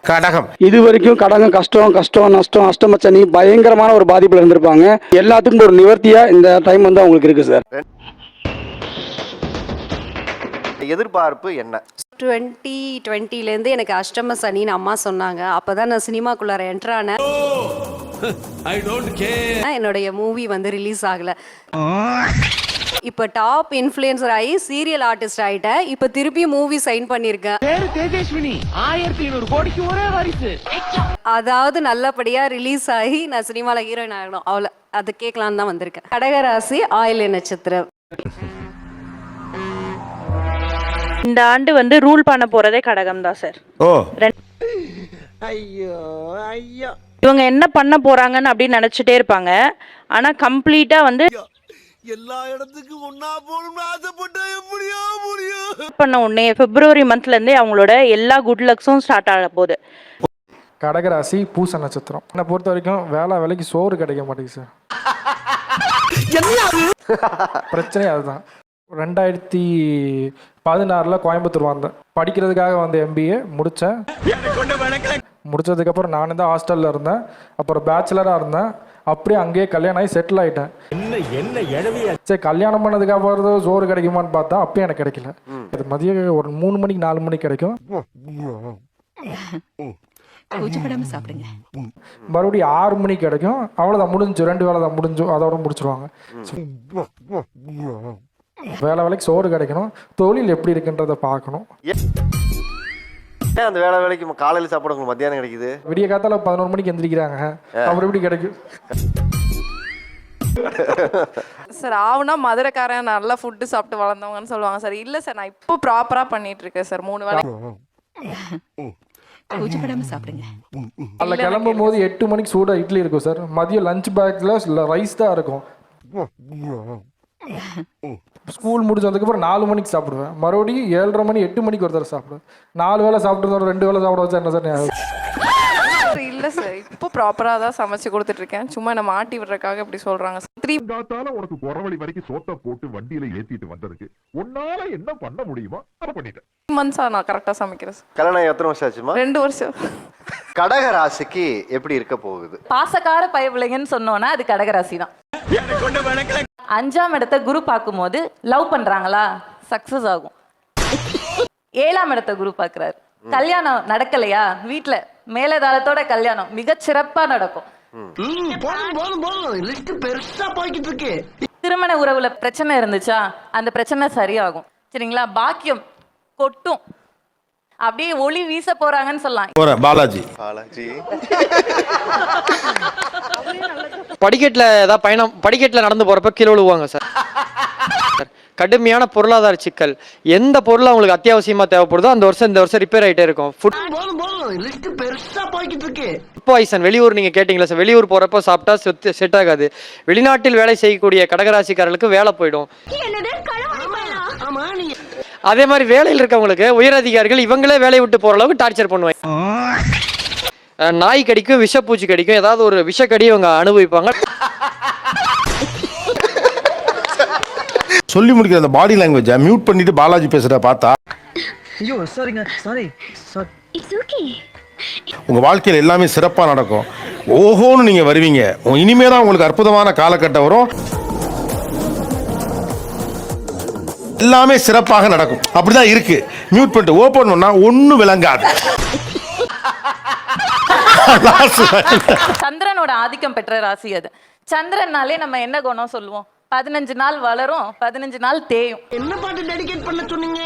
கடகம் இது வரைக்கும் கடகம் கஷ்டம் கஷ்டம் நஷ்டம் அஷ்டமச்சனி பயங்கரமான ஒரு பாதிப்புல இருந்திருப்பாங்க. எல்லாத்துக்கும் ஒரு நிவர்த்தியா இந்த டைம் வந்து அவங்களுக்கு இருக்கு சார். எதிர்பார்ப்பு என்ன? 2020லேருந்து எனக்கு அஷ்டம சனின்னு அம்மா சொன்னாங்க. அப்பதான் நான் சினிமாக்குள்ளார என்டர் ஆனேன். என்னுடைய மூவி வந்து ரிலீஸ் ஆகல. இப்ப டாப் இன்ஃப்ளூயன்சர் ஆகி சீரியல் ஆர்டிஸ்ட் ஆயிட்டேன். இப்ப திருப்பி மூவி சைன் பண்ணிருக்கேன். தேஜஸ்வினி 1200 கோடிக்கு ஒரே வாரிசு. அதாவது நல்லபடியா ரிலீஸ் ஆகி நான் சினிமால ஹீரோயின் ஆகணும். அவ்வளவு அது கேட்கலான்னு தான் வந்திருக்கேன். கடகராசி ஆயில்ய நட்சத்திரம். இந்த ஆண்டு வந்து ரூல் பண்ண போறதே கடகம் தான் சார். ஓ ஐயோ ஐயோ, இவங்க என்ன பண்ண போறாங்கன்னு அப்படின்னு நினைச்சிட்டே இருப்பாங்க. ஆனா கம்ப்ளீட்டா வந்து எல்லா இடத்துக்கும் ஒன்னா போகணும்னு ஆசைப்பட்டா எப்படியா முடியும் பண்ண உடனே பிப்ரவரி மந்த்ல இருந்தே அவங்களோட எல்லா குட் லக்ஸும் ஸ்டார்ட் ஆக போகுது. கடகராசி பூச நட்சத்திரம். என்னை பொறுத்த வரைக்கும் வேலைக்கு சோறு கிடைக்க மாட்டேங்குது சார். பிரச்சனை அதுதான். 2016 கோயம்புத்தூர் வந்தேன் படிக்கிறதுக்காக வந்து MBA முடித்தேன். முடிச்சதுக்கப்புறம் நான் தான் ஹாஸ்டலில் இருந்தேன். அப்புறம் பேச்சுலராக இருந்தேன். அப்படியே அங்கேயே கல்யாணம் ஆகி செட்டில் ஆகிட்டேன். சரி, கல்யாணம் பண்ணதுக்கப்புறம் சோறு கிடைக்குமான்னு பார்த்தா அப்பயும் எனக்கு கிடைக்கல. அது மதியம் ஒரு 3 மணிக்கு 4 மணிக்கு கிடைக்கும். மறுபடியும் 6 மணிக்கு கிடைக்கும். அவ்வளோதான், முடிஞ்சு 2 வேலை தான் முடிஞ்சோம், அதோட முடிச்சிருவாங்க. வேலைக்கு சோறு கிடைக்கணும். தொழில் எப்படி இருக்குன்றத பார்க்கணும். அந்த வேலைக்கு காலையில் சாப்பாடு உங்களுக்கு மத்தியானம் கிடைக்குது. விடிய காத்தால 11 மணிக்கு எந்திரிக்கிறாங்க. அப்புறம் எப்படி கிடைக்கும் சார்? ஆவுனா மதுரைக்காரன் நல்லா ஃபுட்டு சாப்பிட்டு வளர்ந்தவங்கன்னு சொல்லுவாங்க சார். இல்லை சார், நான் இப்போ ப்ராப்பராக பண்ணிட்டு இருக்கேன் சார். 3 வேளை சாப்பிடுங்க. அதில் கிளம்பும் போது 8 மணிக்கு சூடா இட்லி இருக்கும் சார். மதியம் லஞ்ச் பேக்ல ரைஸ் தான் இருக்கும். ஸ்கூல் முடிச்சதுக்கப்புறம் 4 மணிக்கு சாப்பிடுவேன். மறுபடியும் 7:30 மணி 8 மணிக்கு ஒரு தடவை சாப்பிடுவேன். 4 வேளை சாப்பிட்டு 2 வேளை சாப்பிட வச்சா என்ன சார்? இல்லை சார், இப்போ ப்ராப்பராக தான் சமைச்சு கொடுத்துட்டு இருக்கேன். சும்மா என்ன மாட்டி விடுறதுக்காக இப்படி சொல்றாங்க சார். 3 உனக்கு குறவழி வரைக்கும் சோத்த போட்டு வண்டியில ஏத்திட்டு வந்ததுக்கு உன்னால என்ன பண்ண முடியுமோ அதை பண்ணிட்டேன். மந்த்ஸா நான் கரெக்டாக சமைக்கிறேன் சார். கல்யாணம் எத்தனை வருஷம் ஆச்சுமா? 2 வருஷம். கடக ராசிக்கு எப்படி இருக்க போகுது? பாசக்கார பயவில்லைங்கன்னு சொன்னோன்னா அது கடகராசி தான். 5ஆம் இடத்தை குரு பார்க்கும்போது லவ் பண்றாங்களா, சக்சஸ் ஆகும். 7ஆம் இடத்தை குரு பார்க்கிறாரு. கல்யாணம் நடக்கலையா, வீட்டுல மேலதாளத்தோட கல்யாணம் மிக சிறப்பா நடக்கும். திருமண உறவுல பிரச்சனை இருந்துச்சா அந்த பிரச்சனை சரியாகும். சரிங்களா? பாக்கியம் கொட்டும். அப்படியே ஒளி வீச போறாங்கன்னு சொல்லலாம். பாலாஜி படிக்கட்டில் நடந்து போறப்ப கீழே விழுவாங்க சார். கடுமையான பொருளாதார சிக்கல். எந்த பொருள் அவங்களுக்கு அத்தியாவசியமா தேவைப்படுதோ இந்த வருஷம் ரிப்பேர் ஆகிட்டே இருக்கும். Food poison. வெளியூர் நீங்க கேட்டீங்களா சார்? வெளியூர் போறப்ப சாப்பிட்டா செட் ஆகாது. வெளிநாட்டில் வேலை செய்யக்கூடிய கடகராசிக்காரர்களுக்கு வேலை போயிடும். அதே மாதிரி வேலையில் இருக்கவங்களுக்கு உயரதிகாரிகள் இவங்களே வேலையை விட்டு போற அளவுக்கு டார்ச்சர் பண்ணுவாங்க. நாய் கடிக்கும், விஷப்பூச்சி கடிக்கும், ஏதாவது ஒரு விஷக்கடி இவங்க அனுபவிப்பாங்க. சொல்லி முடிக்கிற அந்த பாடி லாங்குவேஜ் மியூட் பண்ணிட்டு பாலாஜி பேசுற பார்த்தா ஐயோ சாரிங்க, சாரி. It's okay. உங்க வாழ்க்கையில் எல்லாமே சிறப்பா நடக்கும். ஓஹோன்னு நீங்க வருவீங்க. இனிமே தான் உங்களுக்கு அற்புதமான காலகட்டம் வரும். எல்லாமே சிறப்பாக நடக்கும். அப்படிதான் இருக்கு. மியூட் பண்ணிட்டு ஓபன் பண்ணா ஒன்னும் விளங்காது. சந்திரனோட ஆதிக்கம் பெற்ற ராசி அது. சந்திரனாலே நம்ம என்ன குணம் சொல்லுவோம்? 15 நாள் வளரும், 15 நாள் தேயும். என்ன பாட்டு டெடிகேட் பண்ண சொன்னீங்க?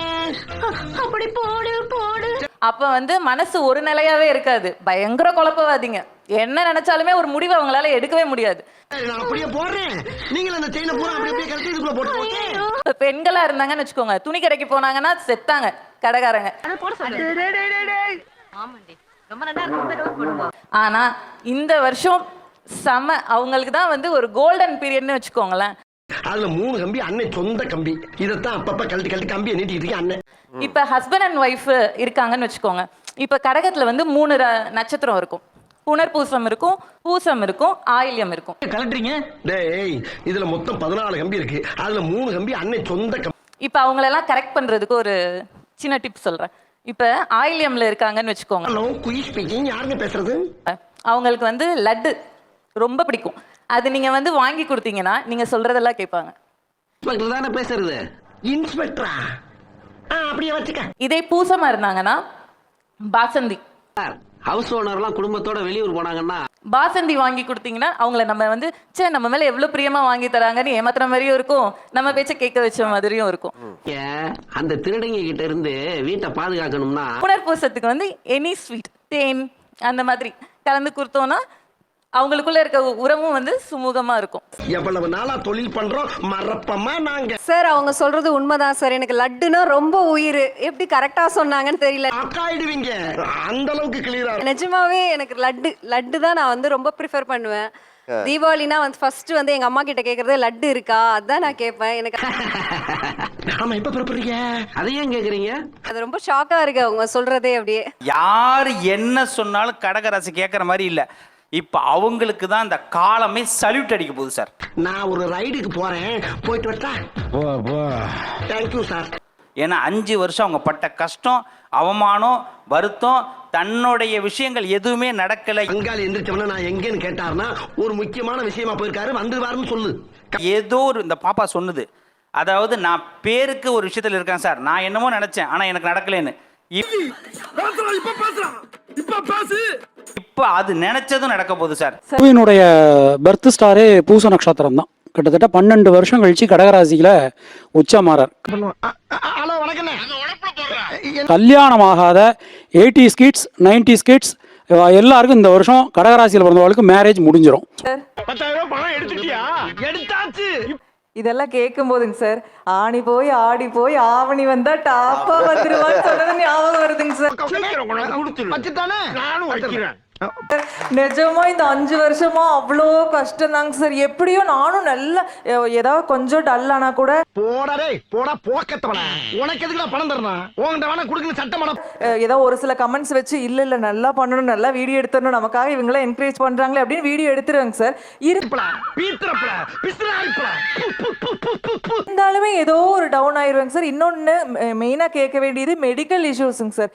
அப்படி போடு போடு. அப்ப வந்து மனசு ஒரு நிலையாவே இருக்காது. பயங்கர குழப்பவாதீங்க. என்ன நினைச்சாலுமே ஒரு முடிவு அவங்களால எடுக்கவே முடியாது. நான் அப்படியே போடுறேன். நீங்க அந்த செயினை பூரா அப்படியே கழட்டி இதுக்குள்ள போட்டு. பெண்களா இருந்தாங்கன்னு வச்சுக்கோங்க, துணி கடைக்கு போனாங்கன்னா செத்தாங்க கடைக்காரங்க. ஆனா இந்த வருஷம் செம. அவங்களுக்கு தான் வந்து ஒரு கோல்டன் பீரியட்னு வச்சுக்கோங்களேன். அதுல 3 கம்பி அண்ணன் சொந்த கம்பி. இதத்தான் அப்பப்ப கழட்டி கம்பியை நீட்டிட்டு இருக்கேன் அண்ணன். இப்ப ஹஸ்பண்ட் அண்ட் ஒய்ஃப் இருக்காங்கன்னு வச்சுக்கோங்க. இப்ப கடகத்துல வந்து 3 நட்சத்திரம் இருக்கும். புனர்பூசம் இருக்கும், பூசம் இருக்கும், ஆயில்யம் இருக்கும். கலட்டுறீங்க டேய், இதுல மொத்தம் 14 கம்பி இருக்கு. அதுல 3 கம்பி அண்ணன் சொந்த கம்பி. இப்ப அவங்களெல்லாம் கரெக்ட் பண்றதுக்கு ஒரு சின்ன டிப் சொல்றேன். இப்போ ஆயில்யம்ல இருக்காங்கன்னு வச்சுக்கோங்க, ஹலோ குயிஸ் ஸ்பீக்கிங், யாருங்க பேசுறது? அவங்களுக்கு வந்து லட்டு ரொம்ப பிடிக்கும். அது நீங்க வந்து வாங்கி கொடுத்தீங்கன்னா நீங்க சொல்றதெல்லாம் கேட்பாங்க. இன்ஸ்பெக்டர் தானே பேசுறது? இன்ஸ்பெக்டரா? அப்படியே வச்சுக்க. இதே பூசமா இருந்தாங்கன்னா பாசந்தி. ஹவுஸ் ஓனர்லாம் குடும்பத்தோட வெளியூர் போனாங்கன்னா பாசந்தி வாங்கி கொடுத்தீங்கன்னா அவங்கள நம்ம வந்து சே நம்ம மேல எவ்வளவு பிரியமா வாங்கி தராங்கன்னு ஏமாத்துற மாதிரியும் இருக்கும், நம்ம பேச்ச கேட்க வச்ச மாதிரியும் இருக்கும். அந்த திருடங்க கிட்ட இருந்து வீட்டை பாதுகாக்கணும்னா புனர்பூசத்துக்கு வந்து எனி ஸ்வீட், தேன் அந்த மாதிரி கலந்து கொடுத்தோம்னா அவங்களுக்குள்ள இருக்க உறவும் வந்து சுமூகமா இருக்கும். எவ்வளவு நாளா தொழில் பண்றோம், மறப்பமா நாங்க. சார் அவங்க சொல்றது உண்மைதான் சார். எனக்கு லட்டுனா ரொம்ப உயிர். எப்படி கரெக்டா சொன்னாங்கன்னு தெரியல. அக்காயிடுவீங்க அந்த அளவுக்கு கிளியரா. நிஜமாவே எனக்கு லட்டு தான் நான் வந்து ரொம்ப ப்ரிஃபர் பண்ணுவேன். தீபாவளினா வந்து ஃபர்ஸ்ட் வந்து எங்க அம்மா கிட்ட கேக்குறது லட்டு இருக்கா, அதான் நான் கேட்பேன். எனக்கு நாம எப்ப பிறப்புறீங்க அதையும் கேக்குறீங்க? அது ரொம்ப ஷாக்கா இருக்கு அவங்க சொல்றதே. அப்படியே யார் என்ன சொன்னாலும் கடகராசி கேட்குற மாதிரி இல்லை. இப்போ அவங்களுக்கு தான் இந்த காலமே சல்யூட் அடிக்க போகுது சார். நான் ஒரு ரைடுக்கு போறேன், போயிட்டு வரட்டா? Thank you sir. ஏன்னா 5 வருஷம் அவங்க பட்ட கஷ்டம், அவமானம், வருத்தம், தன்னுடைய விஷயங்கள் எதுவுமே நடக்கலை. பங்காளி எந்திரிச்சவன நான் எங்கேன்னு கேட்டாருன்னா ஒரு முக்கியமான விஷயமா போயிருக்காரு, வந்துருவாருன்னு சொல்லு. ஏதோ ஒரு இந்த பாப்பா சொன்னது, அதாவது நான் பேருக்கு ஒரு விஷயத்தில் இருக்கேன் சார், நான் என்னமோ நினைச்சேன் ஆனால் எனக்கு நடக்கலைன்னு. இப்போ அது நினைச்சதும் நடக்க போகுது சார். மூவியினுடைய பர்த் ஸ்டாரே பூச நட்சத்திரம் தான். கிட்டத்தட்ட 12 வருஷம் கழிச்சு கடகராசியில உச்சமாறார். கல்யாணம் ஆகாத 80s கிட்ஸ் 90s கிட்ஸ் எல்லாருக்கும் இந்த வருஷம் கடகராசியில் பிறந்தவர்களுக்கு மேரேஜ் முடிஞ்சிடும். இதெல்லாம் கேட்கும் போதுங்க சார், ஆணி போய் ஆடி போய் ஆவணி வந்தா டாப்பா வந்துருவான்னு சொல்றது ஞாபகம் வருதுங்க சார். நிஜமா இந்த 5 வருஷமா அவ்வளோ கஷ்டம் தாங்க சார். எப்படியோ நானும் நல்லா ஏதாவது கொஞ்சம் டல்லானா கூட போடா போக்கத்தவன உனக்கு எதுக்கு பணம் தரணும், உன்கிட்ட வேணா குடுக்கல சட்டம். ஏதோ ஒரு சில கமெண்ட்ஸ் வச்சு இல்ல நல்லா பண்ணணும், நல்லா வீடியோ எடுத்துடணும், நமக்காக இவங்களாம் என்கரேஜ் பண்றாங்களே அப்படின்னு வீடியோ எடுத்துருவாங்க சார். இருந்தாலுமே ஏதோ ஒரு டவுன் ஆயிருவாங்க சார். இன்னொன்னு மெயினா கேட்க வேண்டியது மெடிக்கல் இஷ்யூஸுங்க சார்.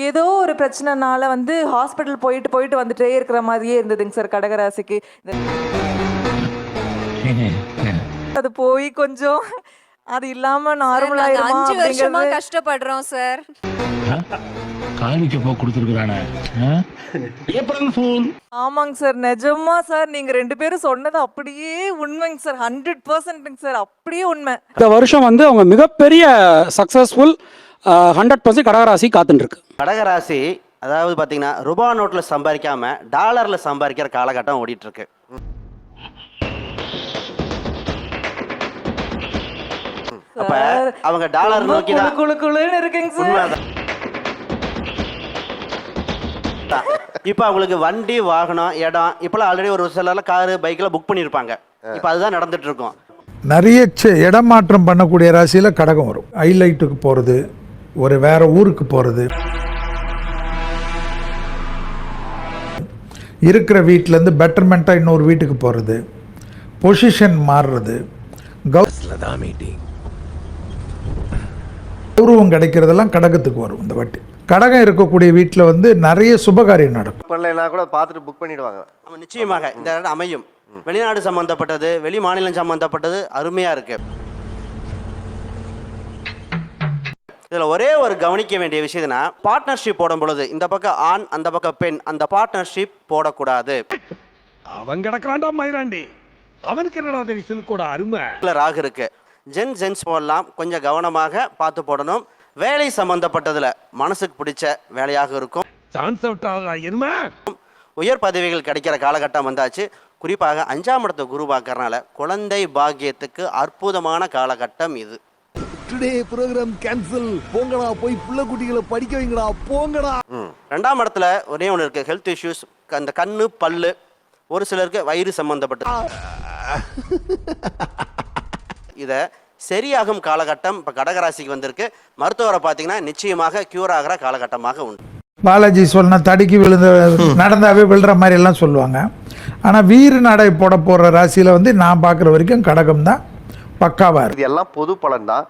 ஏதோ ஒரு பிரச்சனைனால வந்து ஹாஸ்பிட்டல் போயிட்டு வந்துட்டே இருக்கிற மாதிரியே இருந்ததுங்க சார் கடகராசிக்கு. அது போய் கொஞ்சம் அது இல்லாம நார்மல் ஆயிருமா 5 வருஷமா கஷ்டப்படுறோம் சார். காணிக்க போ கொடுத்துருக்கானே. ஆமாங்க சார், நிஜமா சார் நீங்க 2 பேரும் சொன்னது அப்படியே உண்மைங்க சார். 100% சார், அப்படியே உண்மை. இந்த வருஷம் வந்து அவங்க மிகப்பெரிய சக்சஸ்ஃபுல் 100% கடகராசி காத்துட்டு இருக்கு. கடகராசி அதாவது பார்த்தீங்கன்னா ரூபா நோட்டில் சம்பாதிக்காம டாலரில் சம்பாதிக்கிற காலகட்டம் ஓடிட்டு இருக்கு. அப்ப அவங்க டாலர் நோக்கி தான் குளுன்னு இருக்குங்க சார். இப்போ அவங்களுக்கு வண்டி வாகனம் இடம் இப்பெல்லாம் ஆல்ரெடி ஒரு சிலர்ல காரு பைக்கில் புக் பண்ணியிருப்பாங்க. இப்போ அதுதான் நடந்துட்டு இருக்கும். நிறைய இடமாற்றம் பண்ணக்கூடிய ராசியில கடகம் வரும். ஹைலைட்டுக்கு போறது, ஒரு வேற ஊருக்கு போறது, இருக்கிற வீட்டிலேருந்து பெட்டர்மெண்ட்டாக இன்னொரு வீட்டுக்கு போகிறது, பொசிஷன் மாறுறது, கௌரவம் கிடைக்கிறதெல்லாம் கடகத்துக்கு வரும் இந்த வாட்டி. கடகம் இருக்கக்கூடிய வீட்டில் வந்து நிறைய சுபகாரியம் நடக்கும். கூட பார்த்துட்டு புக் பண்ணிடுவாங்க. நிச்சயமாக இந்த இடம் அமையும். வெளிநாடு சம்பந்தப்பட்டது, வெளி மாநிலம் சம்பந்தப்பட்டது அருமையாக இருக்கு. இதில் ஒரே ஒரு கவனிக்க வேண்டிய விஷயம்னா பார்ட்னர்ஷிப் போடும் பொழுது இந்த பக்கம் ஆண் அந்த பக்கம் பெண், அந்த பார்ட்னர்ஷிப் போடக்கூடாது. அவன் கிடக்கிறான்டா மயிராண்டி, அவனுக்கு என்னடா தெரியும் கூட அருமை. ராகு இருக்கு, ஜென்ஸ் போடலாம், கொஞ்சம் கவனமாக பார்த்து போடணும். வேலை சம்பந்தப்பட்டதுல மனசுக்கு பிடிச்ச வேலையாக இருக்கும். உயர் பதவிகள் கிடைக்கிற காலகட்டம் வந்தாச்சு. குறிப்பாக 5ஆம் இடத்தை குரு பார்க்கறனால குழந்தை பாக்கியத்துக்கு அற்புதமான காலகட்டம் இது. டுடே ப்ரோகிராம் கேன்சல், போங்கடா போய் புள்ள குட்டிகளை படிக்க வைங்கடா போங்கடா. 2ஆம் இடத்துல ஒரே ஒன்று இருக்கு, ஹெல்த் இஷ்யூஸ். அந்த கண்ணு பல்லு, ஒரு சிலருக்கு வயிறு சம்பந்தப்பட்டது. இதை சரியாகும் காலகட்டம் இப்போ கடகராசிக்கு வந்திருக்கு. மருத்துவரை பார்த்தீங்கன்னா நிச்சயமாக கியூர் ஆகிற காலகட்டமாக உண்டு. பாலாஜி சொன்ன தடுக்கி விழுந்த நடந்தாவே விழுற மாதிரி எல்லாம் சொல்லுவாங்க. ஆனால் வீறு நடை போடுற ராசியில் வந்து நான் பார்க்குற வரைக்கும் கடகம் தான் பக்காவா இருக்கு. இது எல்லாம் பொது பலன் தான்.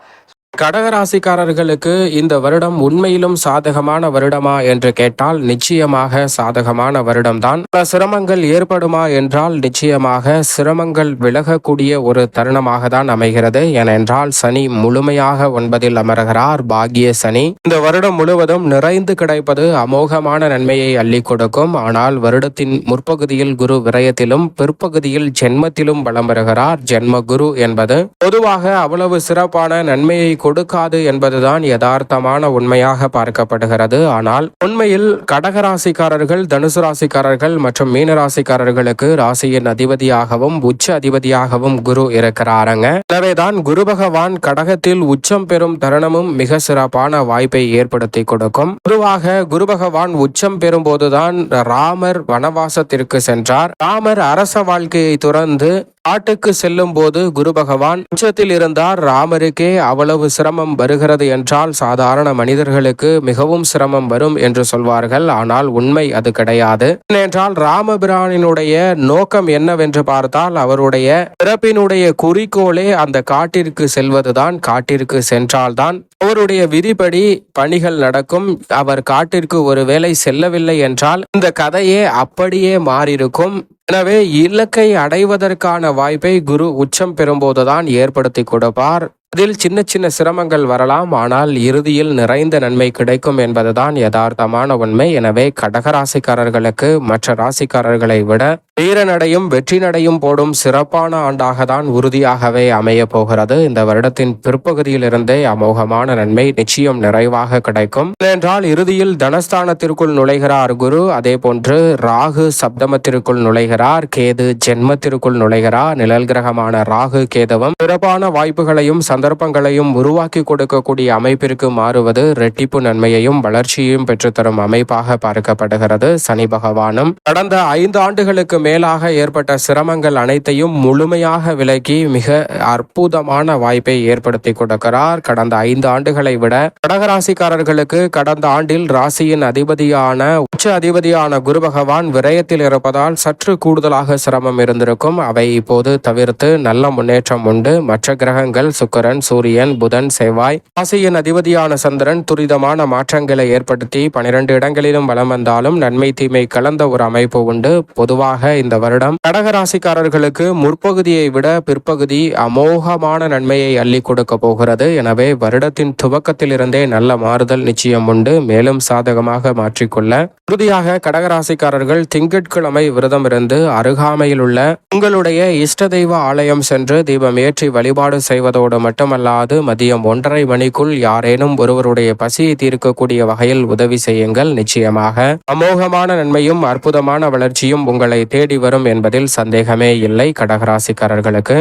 கடகராசிக்காரர்களுக்கு இந்த வருடம் உண்மையிலும் சாதகமான வருடமா என்று கேட்டால் நிச்சயமாக சாதகமான வருடம்தான். பல சிரமங்கள் ஏற்படுமா என்றால் நிச்சயமாக சிரமங்கள் விலகக்கூடிய ஒரு தருணமாக தான் அமைகிறது. ஏனென்றால் சனி முழுமையாக 9ல் அமர்கிறார், பாக்கிய சனி. இந்த வருடம் முழுவதும் நிறைந்து கிடைப்பது அமோகமான நன்மையை அள்ளி கொடுக்கும். ஆனால் வருடத்தின் முற்பகுதியில் குரு விரயத்திலும் பிற்பகுதியில் ஜென்மத்திலும் வலம் வருகிறார். ஜென்ம குரு என்பது பொதுவாக அவ்வளவு சிறப்பான நன்மையை கொடுக்காது என்பதுதான் யதார்த்தமான உண்மையாக பார்க்கப்படுகிறது. ஆனால் உண்மையில் கடகராசிக்காரர்கள், தனுசு ராசிக்காரர்கள் மற்றும் மீன ராசிக்காரர்களுக்கு ராசியின் அதிபதியாகவும் உச்ச அதிபதியாகவும் குரு இருக்கிறாருங்க. எனவேதான் குரு பகவான் கடகத்தில் உச்சம் பெறும் தருணமும் மிக சிறப்பான வாய்ப்பை ஏற்படுத்தி கொடுக்கும். பொதுவாக குரு பகவான் உச்சம் பெறும் போதுதான் ராமர் வனவாசத்திற்கு சென்றார். ராமர் அரச வாழ்க்கையை துறந்து காட்டுக்கு செல்லும் போது குரு பகவான் உச்சத்தில் இருந்தார். ராமருக்கே அவ்வளவு சிரமம் வருகிறது என்றால் சாதாரண மனிதர்களுக்கு மிகவும் சிரமம் வரும் என்று சொல்வார்கள். ஆனால் உண்மை அது கிடையாது. ஏனென்றால் ராமபிரானினுடைய நோக்கம் என்னவென்று பார்த்தால் அவருடைய பிறப்பினுடைய குறிக்கோளே அந்த காட்டிற்கு செல்வதுதான். காட்டிற்கு சென்றால்தான் அவருடைய விதிப்படி பணிகள் நடக்கும். அவர் காட்டிற்கு ஒருவேளை செல்லவில்லை என்றால் இந்த கதையே அப்படியே மாறியிருக்கும். எனவே இலக்கை அடைவதற்கான வாய்ப்பை குரு உச்சம் பெறும்போதுதான் ஏற்படுத்தி கொடுப்பார். அதில் சின்ன சின்ன சிரமங்கள் வரலாம், ஆனால் இறுதியில் நிறைந்த நன்மை கிடைக்கும் என்பதுதான் யதார்த்தமான உண்மை. எனவே கடகராசிக்காரர்களுக்கு மற்ற ராசிக்காரர்களை விட வீரநடையும் வெற்றி நடையும் போடும் சிறப்பான ஆண்டாக தான் உறுதியாகவே அமைய போகிறது. இந்த வருடத்தின் பிற்பகுதியிலிருந்தே அமோகமான நன்மை நிச்சயம் நிறைவாக கிடைக்கும். ஏனென்றால் இறுதியில் தனஸ்தானத்திற்குள் நுழைகிறார் குரு. அதே போன்று ராகு சப்தமத்திற்குள் நுழைகிறார், கேது ஜென்மத்திற்குள் நுழைகிறார். நிழல் கிரகமான ராகு கேதுவும் சிறப்பான வாய்ப்புகளையும் சந்தர்ப்பங்களையும் உருவாக்கி கொடுக்கக்கூடிய அமைப்பிற்கு மாறுவது ரெட்டிப்பு நன்மையையும் வளர்ச்சியையும் பெற்றுத்தரும் அமைப்பாக பார்க்கப்படுகிறது. சனி பகவானும் கடந்த 5 ஆண்டுகளுக்கு மேலாக ஏற்பட்ட சிரமங்கள் அனைத்தையும் முழுமையாக விலக்கி மிக அற்புதமான வாய்ப்பை ஏற்படுத்தி கொடுக்கிறார். கடந்த 5 ஆண்டுகளை விட கடகராசிக்காரர்களுக்கு கடந்த ஆண்டில் ராசியின் அதிபதியான உச்ச அதிபதியான குரு பகவான் விரயத்தில் இருப்பதால் சற்று கூடுதலாக சிரமம் இருந்திருக்கும். அவை இப்போது தவிர்த்து நல்ல முன்னேற்றம் உண்டு. மற்ற கிரகங்கள் சுக்கிரன், சூரியன், புதன், செவ்வாய், ராசியின் அதிபதியான சந்திரன் துரிதமான மாற்றங்களை ஏற்படுத்தி 12 இடங்களிலும் வலம் வந்தாலும் நன்மை தீமை கலந்த ஒரு அமைப்பு உண்டு. பொதுவாக இந்த வருடம் கடகராசிக்காரர்களுக்கு முற்பகுதியை விட பிற்பகுதி அமோகமான நன்மையை அள்ளி கொடுக்க போகிறது. எனவே வருடத்தின் துவக்கத்தில் இருந்தே நல்ல மாறுதல் நிச்சயம் உண்டு. மேலும் சாதகமாக மாற்றிக்கொள்ள உறுதியாக கடகராசிக்காரர்கள் திங்கட்கிழமை விரதம் இருந்து அருகாமையில் உள்ள உங்களுடைய இஷ்ட தெய்வ ஆலயம் சென்று தீபம் ஏற்றி வழிபாடு செய்வதோடு மட்டுமல்லாது மதியம் 1:30 மணிக்குள் யாரேனும் ஒருவருடைய பசியை தீர்க்கக்கூடிய வகையில் உதவி செய்யுங்கள். நிச்சயமாக அமோகமான நன்மையும் அற்புதமான வளர்ச்சியும் உங்களை தேடி வரும் என்பதில் சந்தேகமே இல்லை. கடகராசிக்காரர்களுக்கு